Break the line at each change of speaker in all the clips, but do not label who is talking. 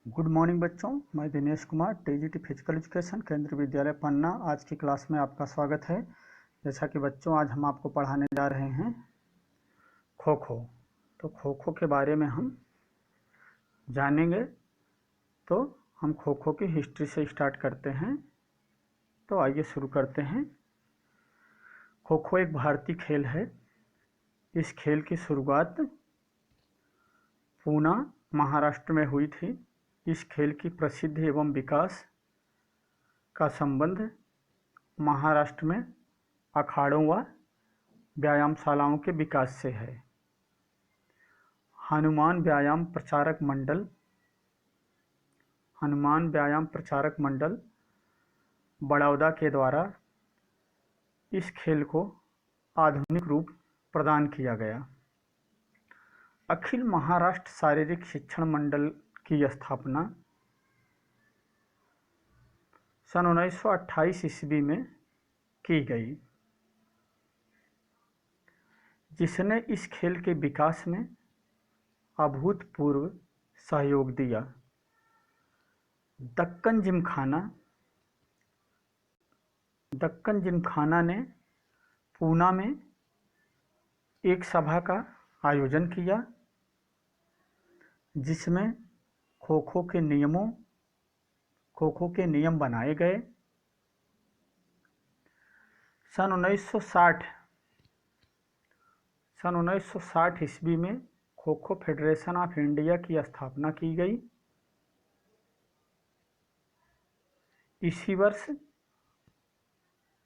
Good morning बच्चों, मैं Dinesh Kumar TGT physical education केंद्रीय विद्यालय पन्ना। आज की क्लास में आपका स्वागत है। जैसा कि बच्चों आज हम आपको पढ़ाने जा रहे हैं खो खो। तो खो खो के बारे में हम जानेंगे। तो हम खो खो की हिस्ट्री से स्टार्ट करते हैं। तो आइए शुरू करते हैं। खो खो एक भारतीय खेल है। इस खेल की शुरुआत पूना महाराष्ट्र में हुई थी। इस खेल की प्रसिद्धि एवं विकास का संबंध महाराष्ट्र में अखाड़ों व व्यायामशालाओं के विकास से है। हनुमान व्यायाम प्रचारक मंडल बड़ौदा के द्वारा इस खेल को आधुनिक रूप प्रदान किया गया। अखिल महाराष्ट्र शारीरिक शिक्षण मंडल की स्थापना सन 1928 ईस्वी में की गई, जिसने इस खेल के विकास में अभूतपूर्व सहयोग दिया। दक्कन जिमखाना ने पूना में एक सभा का आयोजन किया, जिसमें खो खो के नियम बनाए गए। सन 1960 ईस्वी में kho kho federation of India की स्थापना की गई। इसी वर्ष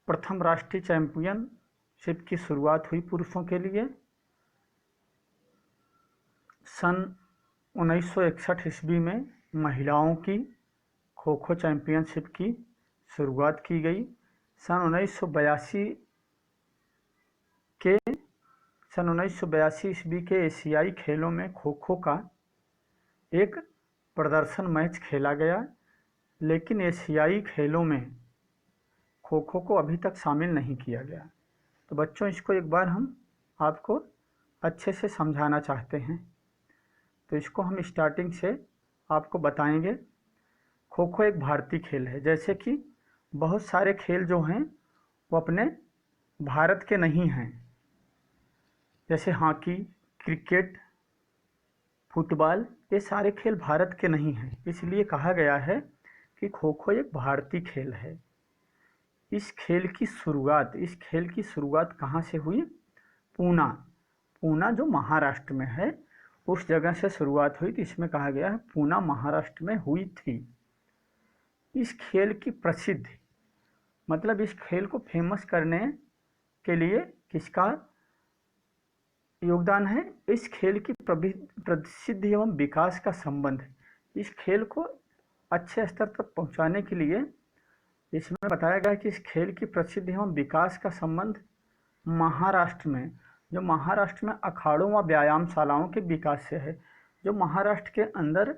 प्रथम राष्ट्रीय चैंपियनशिप की शुरुआत हुई पुरुषों के लिए। सन 1961 ईस्वी में महिलाओं की खो खो चैंपियनशिप की शुरुआत की गई। सन 1982 ईस्वी के एशियाई खेलों में खो खो का एक प्रदर्शन मैच खेला गया, लेकिन एशियाई खेलों में खो खो को अभी तक शामिल नहीं किया गया। तो बच्चों, इसको एक बार हम आपको अच्छे से समझाना चाहते हैं। तो इसको हम स्टार्टिंग से आपको बताएंगे। खो खो एक भारतीय खेल है। जैसे कि बहुत सारे खेल जो हैं वो अपने भारत के नहीं हैं, जैसे हॉकी, क्रिकेट, फुटबॉल, ये सारे खेल भारत के नहीं हैं। इसलिए कहा गया है कि खो खो एक भारतीय खेल है। इस खेल की शुरुआत कहाँ से हुई? पूना जो महाराष्ट्र में है, उस जगह से शुरुआत हुई थी। इसमें कहा गया है पूना महाराष्ट्र में हुई थी। इस खेल की प्रसिद्धि मतलब इस खेल को फेमस करने के लिए किसका योगदान है? इस खेल की प्रसिद्धि एवं विकास का संबंध है। इस खेल को अच्छे स्तर तक पहुंचाने के लिए इसमें बताया गया है कि इस खेल की प्रसिद्धि एवं विकास का संबंध महाराष्ट्र में अखाड़ों व व्यायामशालाओं के विकास से है। जो महाराष्ट्र के अंदर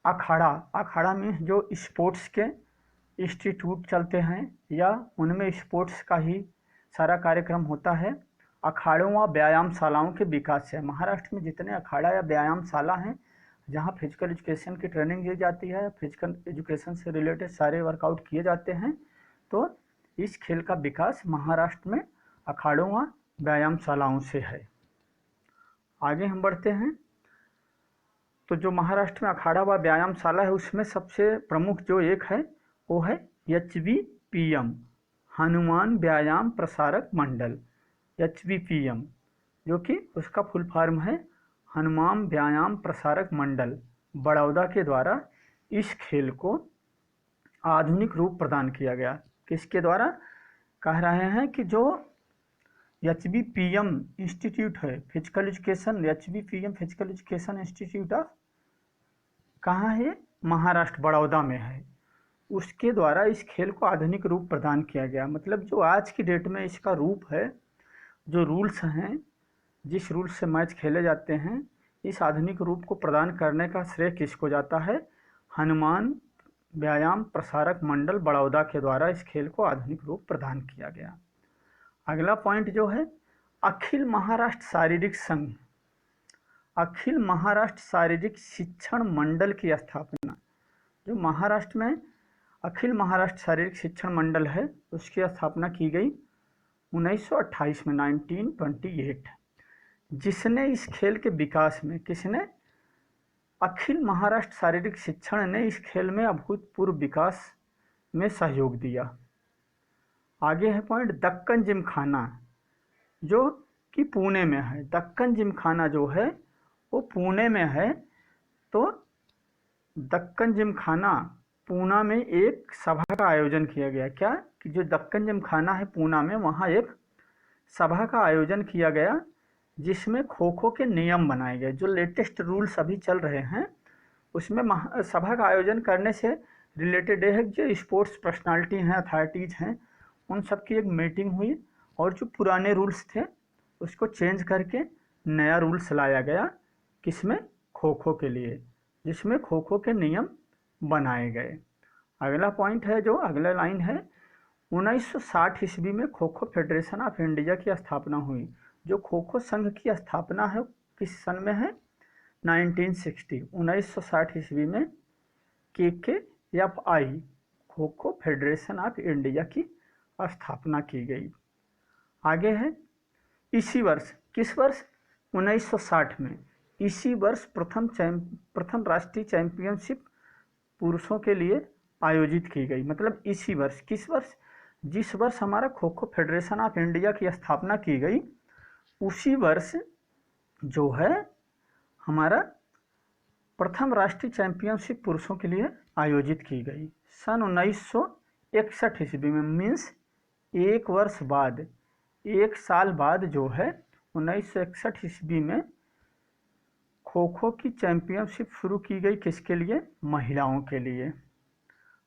अखाड़ा में जो स्पोर्ट्स के इंस्टीट्यूट चलते हैं या उनमें स्पोर्ट्स का ही सारा कार्यक्रम होता है, अखाड़ों व व्यायामशालाओं के विकास से। महाराष्ट्र में जितने अखाड़ा या व्यायामशाला हैं जहाँ फिजिकल एजुकेशन की ट्रेनिंग दी जाती है, फिजिकल एजुकेशन से रिलेटेड सारे वर्कआउट किए जाते हैं, तो इस खेल का विकास महाराष्ट्र में अखाड़ों व व्यायामशालाओं से है। आगे हम बढ़ते हैं। तो जो महाराष्ट्र में अखाड़ा व व्यायामशाला है, उसमें सबसे प्रमुख जो एक है वो है HVPM, हनुमान व्यायाम प्रसारक मंडल। HVPM जो कि उसका फुल फॉर्म है हनुमान व्यायाम प्रसारक मंडल बड़ौदा के द्वारा इस खेल को आधुनिक रूप प्रदान किया गया। किसके द्वारा? कह रहे हैं कि जो HVPM इंस्टीट्यूट है physical education, HVPM physical education institute of कहाँ है? महाराष्ट्र, बड़ौदा में है। उसके द्वारा इस खेल को आधुनिक रूप प्रदान किया गया। मतलब जो आज की डेट में इसका रूप है, जो रूल्स हैं, जिस रूल्स से मैच खेले जाते हैं, इस आधुनिक रूप को प्रदान करने का श्रेय किसको जाता है? हनुमान व्यायाम प्रसारक मंडल बड़ौदा के द्वारा इस खेल को आधुनिक रूप प्रदान किया गया। अगला पॉइंट जो है अखिल महाराष्ट्र शारीरिक संघ। अखिल महाराष्ट्र शारीरिक शिक्षण मंडल की स्थापना, जो महाराष्ट्र में अखिल महाराष्ट्र शारीरिक शिक्षण मंडल है उसकी स्थापना की गई 1928 में, 1928। जिसने इस खेल के विकास में, किसने, अखिल महाराष्ट्र शारीरिक शिक्षण ने इस खेल में अभूतपूर्व विकास में सहयोग दिया। आगे है पॉइंट दक्कन जिमखाना, जो कि पुणे में है। दक्कन जिमखाना जो है वो पुणे में है। तो दक्कन जिमखाना पूना में एक सभा का आयोजन किया गया। क्या कि जो दक्कन जिमखाना है पूना में, वहाँ एक सभा का आयोजन किया गया जिसमें खो खो के नियम बनाए गए। जो लेटेस्ट रूल्स अभी चल रहे हैं उसमें सभा का आयोजन करने से रिलेटेड है। जो स्पोर्ट्स पर्सनालिटी हैं, अथॉरिटीज़ हैं, उन सब की एक मीटिंग हुई और जो पुराने रूल्स थे उसको चेंज करके नया रूल्स लाया गया। किसमें? खो खो के लिए, जिसमें खो खो के नियम बनाए गए। अगला पॉइंट है, जो अगला लाइन है, 1960 ईस्वी में kho kho federation of India की स्थापना हुई। जो खो खो संघ की स्थापना है किस सन में है? 1960, 1960 ईस्वी में KKFI kho kho federation of India की स्थापना की गई। आगे है, इसी वर्ष, किस वर्ष? 1960 में, इसी वर्ष प्रथम राष्ट्रीय चैंपियनशिप पुरुषों के लिए आयोजित की गई। मतलब इसी वर्ष, किस वर्ष? जिस वर्ष हमारा kho kho federation of India की स्थापना की गई उसी वर्ष जो है हमारा प्रथम राष्ट्रीय चैंपियनशिप पुरुषों के लिए आयोजित की गई। सन 1961 ईस्वी में, मीन्स एक वर्ष बाद, एक साल बाद जो है 1961 ईस्वी में खो खो की चैंपियनशिप शुरू की गई। किसके लिए? महिलाओं के लिए।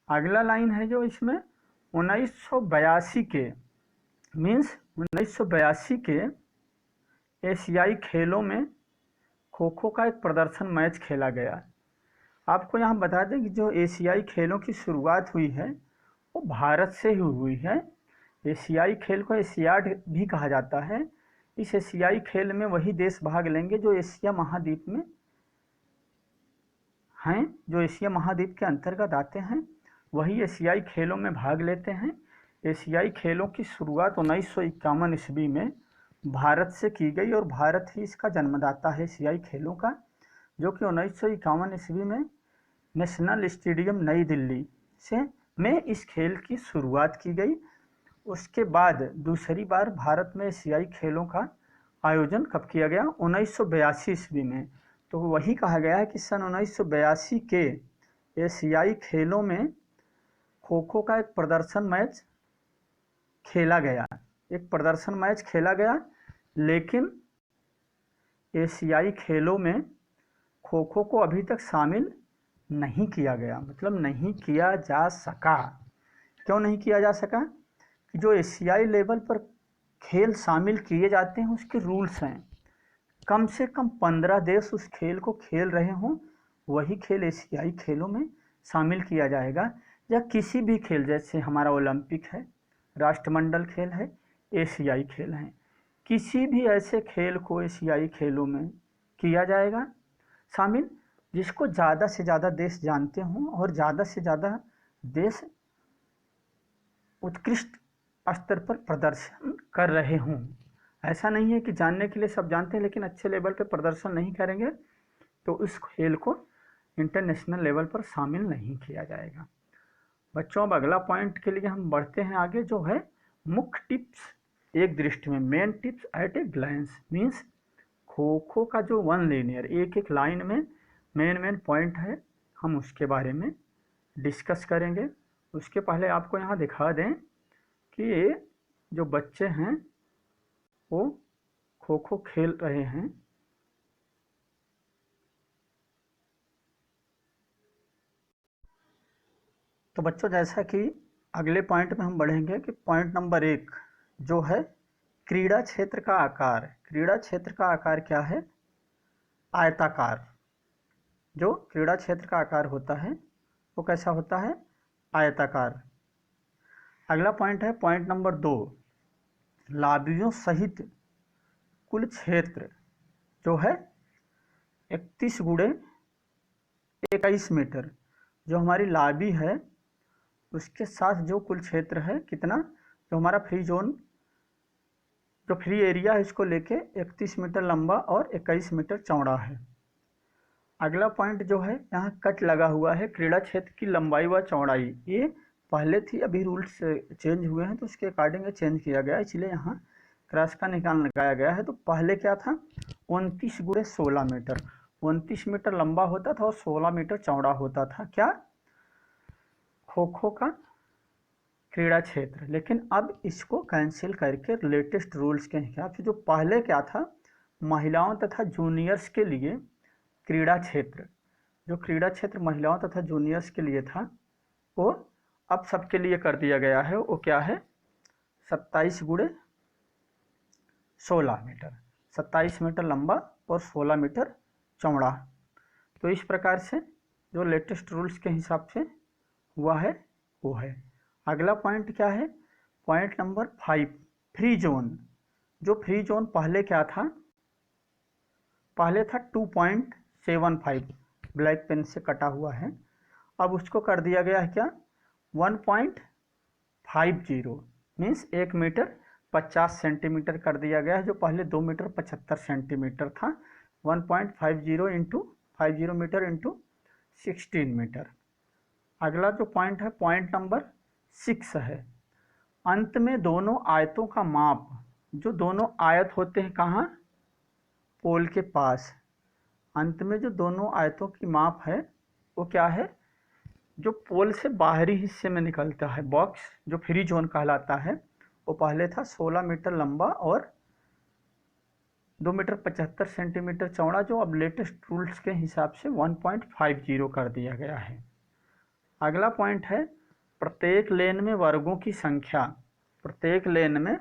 अगला लाइन है जो इसमें 1982 के, मीन्स 1982 के एशियाई खेलों में खो खो का एक प्रदर्शन मैच खेला गया। आपको यहाँ बता दें कि जो एशियाई खेलों की शुरुआत हुई है वो भारत से ही हुई है। एशियाई खेल को एशियाड भी कहा जाता है। इस एशियाई खेल में वही देश भाग लेंगे जो एशिया महाद्वीप में हैं, जो एशिया महाद्वीप के अंतर्गत आते हैं, वही एशियाई खेलों में भाग लेते हैं। एशियाई खेलों की शुरुआत 1951 ईस्वी में भारत से की गई और भारत ही इसका जन्मदाता है एशियाई खेलों का, जो कि 1951 ईस्वी में नेशनल स्टेडियम नई दिल्ली से में इस खेल की शुरुआत की गई। उसके बाद दूसरी बार भारत में एशियाई खेलों का आयोजन कब किया गया? 1982 ईस्वी में। तो वही कहा गया है कि सन 1982 के एशियाई खेलों में खो खो का एक प्रदर्शन मैच खेला गया, एक प्रदर्शन मैच खेला गया, लेकिन एशियाई खेलों में खो खो को अभी तक शामिल नहीं किया गया, मतलब नहीं किया जा सका। क्यों नहीं किया जा सका? कि जो एशियाई लेवल पर खेल शामिल किए जाते हैं उसके रूल्स हैं। कम से कम 15 देश उस खेल को खेल रहे हों, वही खेल एशियाई खेलों में शामिल किया जाएगा। या किसी भी खेल, जैसे हमारा ओलंपिक है, राष्ट्रमंडल खेल है, एशियाई खेल हैं, किसी भी ऐसे खेल को एशियाई खेलों में किया जाएगा शामिल जिसको ज़्यादा से ज़्यादा देश जानते हों और ज़्यादा से ज़्यादा देश उत्कृष्ट स्तर पर प्रदर्शन कर रहे हों। ऐसा नहीं है कि जानने के लिए सब जानते हैं लेकिन अच्छे लेवल पर प्रदर्शन नहीं करेंगे तो उस खेल को इंटरनेशनल लेवल पर शामिल नहीं किया जाएगा। बच्चों, अब अगला पॉइंट के लिए हम बढ़ते हैं आगे, जो है मुख्य टिप्स एक दृष्टि में, main tips at a glance. Means kho kho का जो वन लीनियर, एक एक लाइन में मेन पॉइंट है, हम उसके बारे में डिस्कस करेंगे। उसके पहले आपको यहाँ दिखा दें कि जो बच्चे हैं वो खो खो खेल रहे हैं। तो बच्चों, जैसा कि अगले पॉइंट में हम बढ़ेंगे कि पॉइंट नंबर 1 जो है क्रीड़ा क्षेत्र का आकार। क्रीड़ा क्षेत्र का आकार क्या है? आयताकार। जो क्रीड़ा क्षेत्र का आकार होता है वो कैसा होता है? आयताकार। अगला पॉइंट है पॉइंट नंबर 2, लाबियों सहित कुल क्षेत्र जो है 31 गुणे 21 मीटर जो हमारी लाबी है उसके साथ जो कुल क्षेत्र है कितना, जो हमारा फ्री जोन जो फ्री एरिया है इसको लेके 31 मीटर लंबा और 21 मीटर चौड़ा है। अगला पॉइंट जो है यहाँ कट लगा हुआ है क्रीड़ा क्षेत्र की लंबाई व चौड़ाई। ये पहले थी, अभी रूल्स चेंज हुए हैं तो उसके अकॉर्डिंग चेंज किया गया है, इसलिए यहाँ क्रॉस का निशान लगाया गया है। तो पहले क्या था 29 गुणे 16 मीटर, 29 मीटर लंबा होता था और 16 मीटर चौड़ा होता था क्या, खो खो का क्रीड़ा क्षेत्र। लेकिन अब इसको कैंसिल करके लेटेस्ट रूल्स के हिसाब से जो पहले क्या था महिलाओं तथा जूनियर्स के लिए क्रीड़ा क्षेत्र, जो क्रीड़ा क्षेत्र महिलाओं तथा जूनियर्स के लिए था वो अब सबके लिए कर दिया गया है। वो क्या है 27 गुणे 16 मीटर, 27 मीटर लंबा और 16 मीटर चौड़ा। तो इस प्रकार से जो लेटेस्ट रूल्स के हिसाब से हुआ है वो है। अगला पॉइंट क्या है, पॉइंट नंबर 5 फ्री जोन। जो फ्री जोन पहले क्या था, पहले था 2.75 ब्लैक पेन से कटा हुआ है, अब उसको कर दिया गया है क्या 1.50 मीन्स 1 मीटर 50 सेंटीमीटर कर दिया गया है। जो पहले 2 मीटर 75 सेंटीमीटर था, 1.50 इंटू 50 मीटर इंटू 16 मीटर। अगला जो पॉइंट है पॉइंट नंबर 6 है, अंत में दोनों आयतों का माप। जो दोनों आयत होते हैं कहाँ, पोल के पास, अंत में जो दोनों आयतों की माप है वो क्या है, जो पोल से बाहरी हिस्से में निकलता है बॉक्स, जो फ्री जोन कहलाता है। वो पहले था 16 मीटर लंबा और 2 मीटर 75 सेंटीमीटर चौड़ा, जो अब लेटेस्ट रूल्स के हिसाब से 1.50 कर दिया गया है। अगला पॉइंट है प्रत्येक लेन में वर्गों की संख्या। प्रत्येक लेन में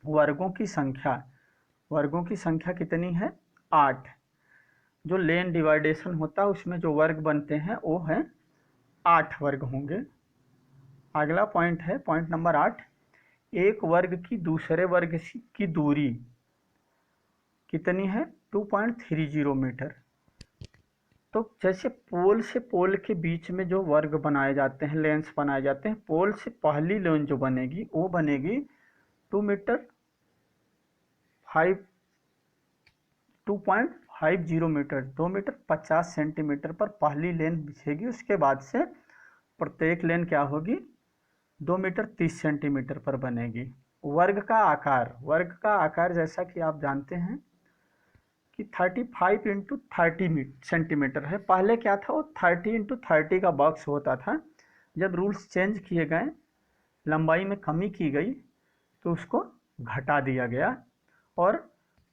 वर्गों की संख्या, वर्गों की संख्या कितनी है 8। जो लेन डिवाइडेशन होता है उसमें जो वर्ग बनते हैं वो है 8 वर्ग होंगे। अगला पॉइंट है पॉइंट नंबर 8, एक वर्ग की दूसरे वर्ग की दूरी कितनी है 2.30 मीटर। तो जैसे पोल से पोल के बीच में जो वर्ग बनाए जाते हैं, लेंस बनाए जाते हैं, पोल से पहली लेन जो बनेगी वो बनेगी 2 मीटर 2.50 मीटर, 2 मीटर 50 सेंटीमीटर पर पहली लेन बिछेगी। उसके बाद से प्रत्येक लेन क्या होगी 2 मीटर 30 सेंटीमीटर पर बनेगी। वर्ग का आकार, वर्ग का आकार जैसा कि आप जानते हैं कि 35 इंटू 30 सेंटीमीटर है। पहले क्या था वो 30 इंटू 30 का बॉक्स होता था। जब रूल्स चेंज किए गए, लंबाई में कमी की गई तो उसको घटा दिया गया और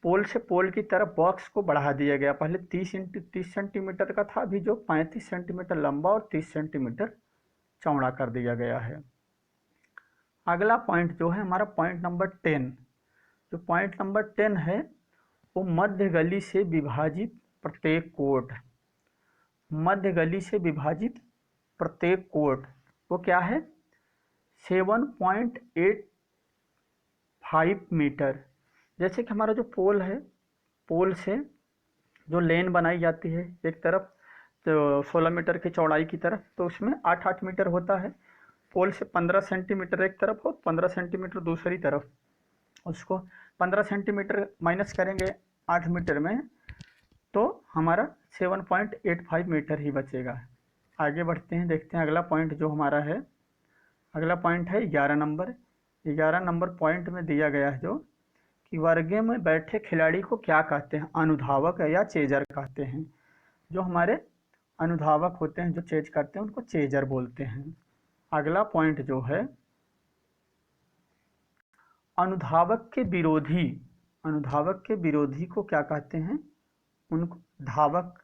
पोल से पोल की तरफ बॉक्स को बढ़ा दिया गया। पहले 30 इंटू 30 सेंटीमीटर का था, अभी जो 35 सेंटीमीटर लंबा और 30 सेंटीमीटर चौड़ा कर दिया गया है। अगला पॉइंट जो है हमारा पॉइंट नंबर 10, जो पॉइंट नंबर 10 है वो मध्य गली से विभाजित प्रत्येक कोट। मध्य गली से विभाजित प्रत्येक कोट वो क्या है 7.85 मीटर। जैसे कि हमारा जो पोल है, पोल से जो लेन बनाई जाती है एक तरफ तो 16 मीटर की चौड़ाई की तरफ, तो उसमें 8-8 मीटर होता है। पोल से 15 सेंटीमीटर एक तरफ हो, 15 सेंटीमीटर दूसरी तरफ, उसको 15 सेंटीमीटर माइनस करेंगे 8 मीटर में तो हमारा 7.85 मीटर ही बचेगा। आगे बढ़ते हैं, देखते हैं अगला पॉइंट जो हमारा है। अगला पॉइंट है 11 नंबर। 11 नंबर पॉइंट में दिया गया है जो कि वर्गे में बैठे खिलाड़ी को क्या कहते हैं, अनुधावक या चेजर कहते हैं। जो हमारे अनुधावक होते हैं जो चेज करते हैं उनको चेजर बोलते हैं। अगला पॉइंट जो है अनुधावक के विरोधी, अनुधावक के विरोधी को क्या कहते हैं, उनको धावक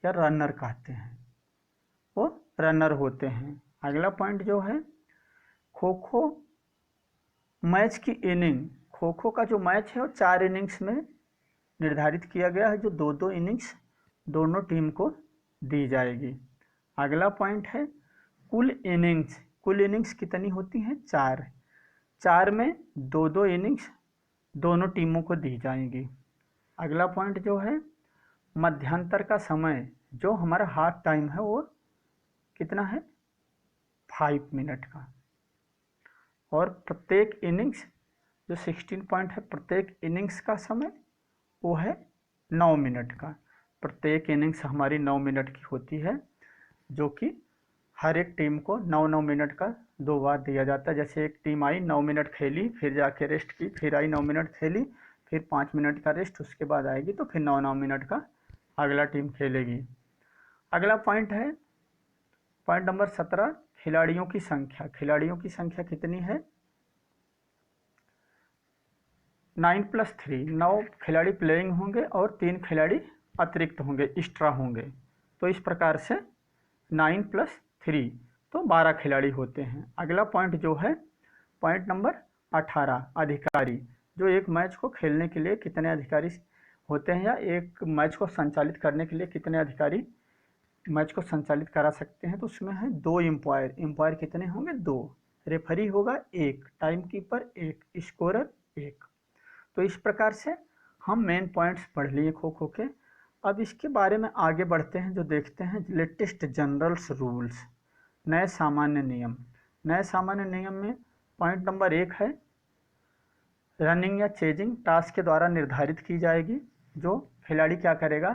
या रनर कहते हैं, वो रनर होते हैं। अगला पॉइंट जो है खो खो मैच की इनिंग। खो खो का जो मैच है वो 4 इनिंग्स में निर्धारित किया गया है, जो 2-2 इनिंग्स दोनों टीम को दी जाएगी। अगला पॉइंट है कुल इनिंग्स। कुल इनिंग्स कितनी होती हैं 4, 4 में 2-2 इनिंग्स दोनों टीमों को दी जाएंगी। अगला पॉइंट जो है मध्यांतर का समय जो हमारा हाफ टाइम है वो कितना है 5 मिनट का। और प्रत्येक इनिंग्स जो 16 पॉइंट है, प्रत्येक इनिंग्स का समय वो है 9 मिनट का। प्रत्येक इनिंग्स हमारी 9 मिनट की होती है, जो कि हर एक टीम को 9-9 मिनट का 2 बार दिया जाता है। जैसे एक टीम आई 9 मिनट खेली, फिर जाके रेस्ट की, फिर आई 9 मिनट खेली, फिर 5 मिनट का रेस्ट, उसके बाद आएगी तो फिर 9-9 मिनट का अगला टीम खेलेगी। अगला पॉइंट है पॉइंट नंबर 17, खिलाड़ियों की संख्या। खिलाड़ियों की संख्या कितनी है 9+3, 9 खिलाड़ी प्लेइंग होंगे और 3 खिलाड़ी अतिरिक्त होंगे, एक्स्ट्रा होंगे। तो इस प्रकार से 9+3 तो 12 खिलाड़ी होते हैं। अगला पॉइंट जो है पॉइंट नंबर 18, अधिकारी। जो एक मैच को खेलने के लिए कितने अधिकारी होते हैं, या एक मैच को संचालित करने के लिए कितने अधिकारी मैच को संचालित करा सकते हैं, तो उसमें है 2 एम्पायर। एम्पायर कितने होंगे 2, रेफरी होगा 1, टाइम कीपर 1, स्कोरर 1। तो इस प्रकार से हम मेन पॉइंट्स पढ़ लिए खो खो के। अब इसके बारे में आगे बढ़ते हैं, जो देखते हैं लेटेस्ट जनरल्स रूल्स, नए सामान्य नियम। नए सामान्य नियम में पॉइंट नंबर 1 है रनिंग या चेजिंग टास्क के द्वारा निर्धारित की जाएगी। जो खिलाड़ी क्या करेगा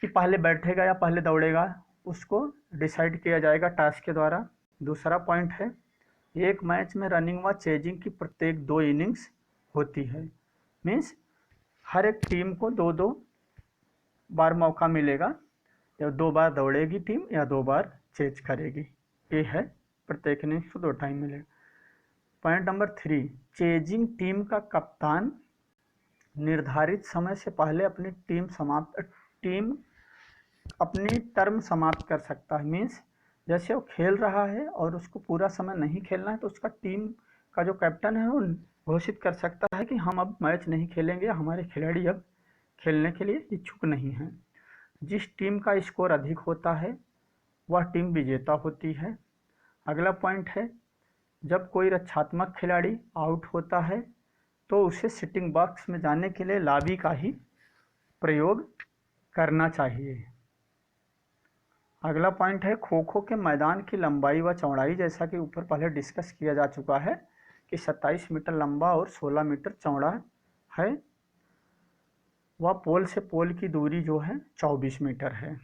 कि पहले बैठेगा या पहले दौड़ेगा, उसको डिसाइड किया जाएगा टास्क के द्वारा। दूसरा पॉइंट है एक मैच में रनिंग व चेजिंग की प्रत्येक 2 इनिंग्स होती है। मीन्स हर एक टीम को 2-2 बार मौका मिलेगा, या 2 बार दौड़ेगी टीम या 2 बार चेज करेगी। ये है प्रत्येक इनिंग्स को 2 टाइम मिलेगा। पॉइंट नंबर 3, चेजिंग टीम का कप्तान निर्धारित समय से पहले टीम अपनी टर्म समाप्त कर सकता है। मीन्स जैसे वो खेल रहा है और उसको पूरा समय नहीं खेलना है, तो उसका टीम का जो कैप्टन है वो घोषित कर सकता है कि हम अब मैच नहीं खेलेंगे, हमारे खिलाड़ी अब खेलने के लिए इच्छुक नहीं हैं। जिस टीम का स्कोर अधिक होता है वह टीम विजेता होती है। अगला पॉइंट है जब कोई रक्षात्मक खिलाड़ी आउट होता है तो उसे सिटिंग बॉक्स में जाने के लिए लॉबी का ही प्रयोग करना चाहिए। अगला पॉइंट है खो खो के मैदान की लंबाई व चौड़ाई। जैसा कि ऊपर पहले डिस्कस किया जा चुका है कि 27 मीटर लंबा और 16 मीटर चौड़ा है, वह पोल से पोल की दूरी जो है 24 मीटर है।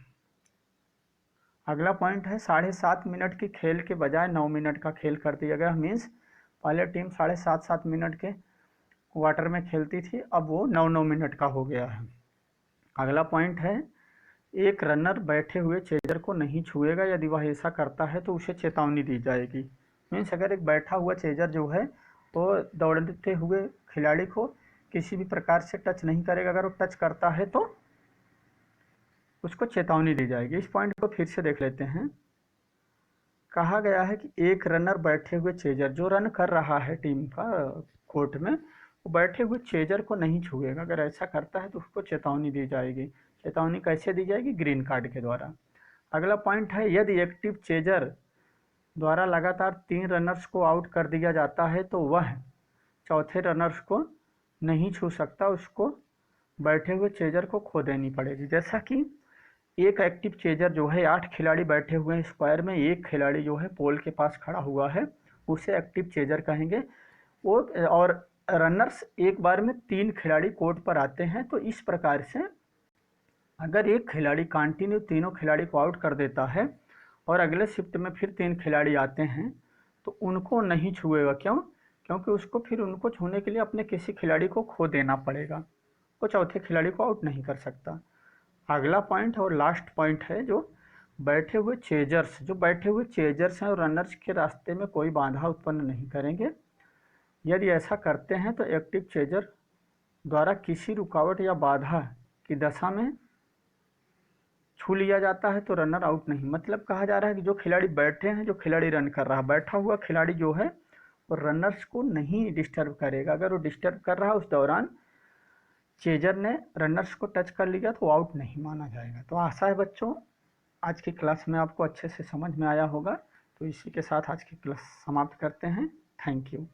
अगला पॉइंट है 7.5 मिनट की खेल के बजाय 9 मिनट का खेल कर दिया गया। मीन्स पहले टीम 7.5 मिनट के क्वार्टर में खेलती थी, अब वो 9-9 मिनट का हो गया है। अगला पॉइंट है एक रनर बैठे हुए चेजर को नहीं छुएगा, यदि वह ऐसा करता है तो उसे चेतावनी दी जाएगी। मीन्स अगर एक बैठा हुआ चेजर जो है वो दौड़ते हुए खिलाड़ी को किसी भी प्रकार से टच नहीं करेगा, अगर वो टच करता है तो उसको चेतावनी दी जाएगी। इस पॉइंट को फिर से देख लेते हैं। कहा गया है कि एक रनर बैठे हुए चेजर जो रन कर रहा है टीम का कोर्ट में, वो बैठे हुए चेजर को नहीं छुएगा, अगर ऐसा करता है तो उसको चेतावनी दी जाएगी। चेतावनी कैसे दी जाएगी? ग्रीन कार्ड के द्वारा। अगला पॉइंट है यदि एक्टिव चेजर द्वारा लगातार 3 रनर्स को आउट कर दिया जाता है तो वह चौथे रनर्स को नहीं छू सकता, उसको बैठे हुए चेजर को खो देनी पड़ेगी। जैसा कि एक एक्टिव चेजर जो है 8 खिलाड़ी बैठे हुए हैं स्क्वायर में, एक खिलाड़ी जो है पोल के पास खड़ा हुआ है, उसे एक्टिव चेजर कहेंगे। वो और रनर्स एक बार में 3 खिलाड़ी कोर्ट पर आते हैं। तो इस प्रकार से अगर एक खिलाड़ी कंटिन्यू तीनों खिलाड़ी को आउट कर देता है और अगले शिफ्ट में फिर 3 खिलाड़ी आते हैं तो उनको नहीं छुएगा। क्यों? क्योंकि उसको फिर उनको छूने के लिए अपने किसी खिलाड़ी को खो देना पड़ेगा, वो चौथे खिलाड़ी को आउट नहीं कर सकता। अगला पॉइंट और लास्ट पॉइंट है जो बैठे हुए चेजर्स हैं और रनर्स के रास्ते में कोई बाधा उत्पन्न नहीं करेंगे। यदि ऐसा करते हैं तो एक्टिव चेजर द्वारा किसी रुकावट या बाधा की दशा में छू लिया जाता है तो रनर आउट नहीं। मतलब कहा जा रहा है कि जो खिलाड़ी बैठे हैं, जो खिलाड़ी रन कर रहा है, बैठा हुआ खिलाड़ी जो है वो रनर्स को नहीं डिस्टर्ब करेगा। अगर वो डिस्टर्ब कर रहा है उस दौरान चेजर ने रनर्स को टच कर लिया तो आउट नहीं माना जाएगा। तो आशा है बच्चों आज की क्लास में आपको अच्छे से समझ में आया होगा। तो इसी के साथ आज की क्लास समाप्त करते हैं। Thank you.